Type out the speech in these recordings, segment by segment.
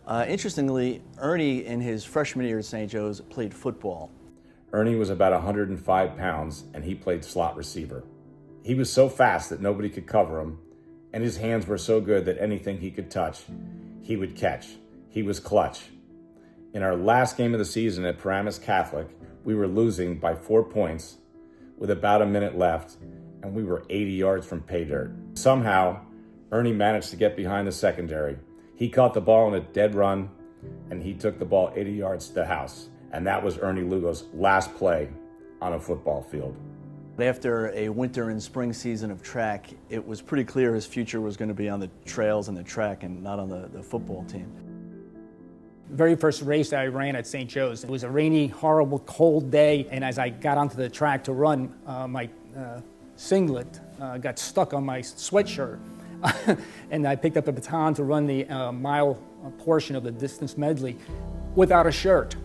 Interestingly, Ernie in his freshman year at St. Joe's played football. Ernie was about 105 pounds and he played slot receiver. He was so fast that nobody could cover him, and his hands were so good that anything he could touch, he would catch. He was clutch. In our last game of the season at Paramus Catholic, we were losing by 4 points with about a minute left, and we were 80 yards from pay dirt. Somehow, Ernie managed to get behind the secondary. He caught the ball in a dead run, and he took the ball 80 yards to the house. And that was Ernie Lugo's last play on a football field. After a winter and spring season of track, it was pretty clear his future was going to be on the trails and the track and not on the football team. The very first race that I ran at St. Joe's, it was a rainy, horrible, cold day, and as I got onto the track to run, my singlet got stuck on my sweatshirt. And I picked up the baton to run the mile portion of the distance medley without a shirt.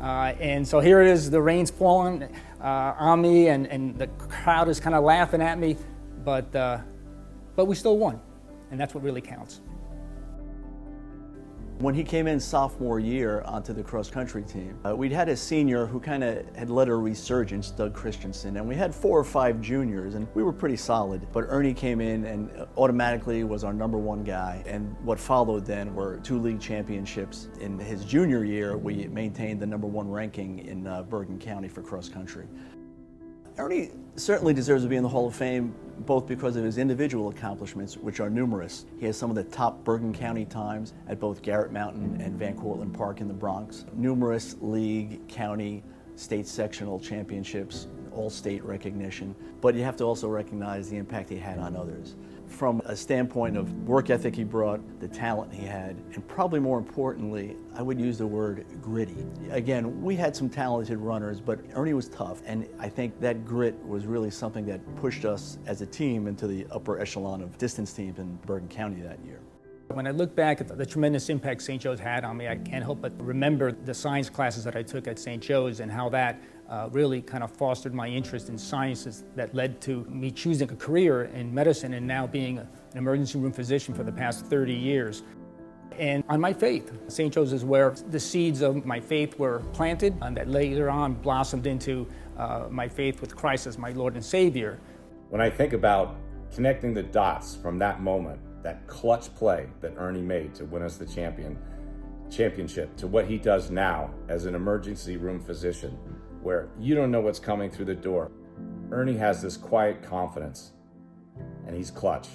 And so here it is, the rain's falling on me, and the crowd is kind of laughing at me, but we still won, and that's what really counts. When he came in sophomore year onto the cross-country team, we'd had a senior who kind of had led a resurgence, Doug Christensen, and we had 4 or 5 juniors, and we were pretty solid. But Ernie came in and automatically was our #1 guy, and what followed then were 2 league championships. In his junior year, we maintained the #1 ranking in Bergen County for cross-country. Ernie certainly deserves to be in the Hall of Fame, both because of his individual accomplishments, which are numerous. He has some of the top Bergen County times at both Garrett Mountain and Van Cortlandt Park in the Bronx. Numerous league, county, state sectional championships, all-state recognition. But you have to also recognize the impact he had on others. From a standpoint of work ethic he brought, the talent he had, and probably more importantly, I would use the word gritty. Again, we had some talented runners, but Ernie was tough, and I think that grit was really something that pushed us as a team into the upper echelon of distance teams in Bergen County that year. When I look back at the tremendous impact St. Joe's had on me, I can't help but remember the science classes that I took at St. Joe's and how that really kind of fostered my interest in sciences that led to me choosing a career in medicine and now being an emergency room physician for the past 30 years. And on my faith, St. Joe's is where the seeds of my faith were planted and that later on blossomed into my faith with Christ as my Lord and Savior. When I think about connecting the dots from that moment, that clutch play that Ernie made to win us the championship, to what he does now as an emergency room physician, where you don't know what's coming through the door. Ernie has this quiet confidence, and he's clutch,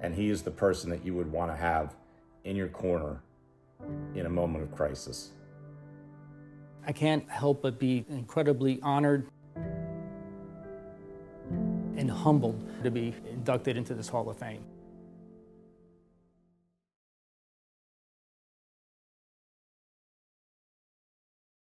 and he is the person that you would want to have in your corner in a moment of crisis. I can't help but be incredibly honored and humbled to be inducted into this Hall of Fame.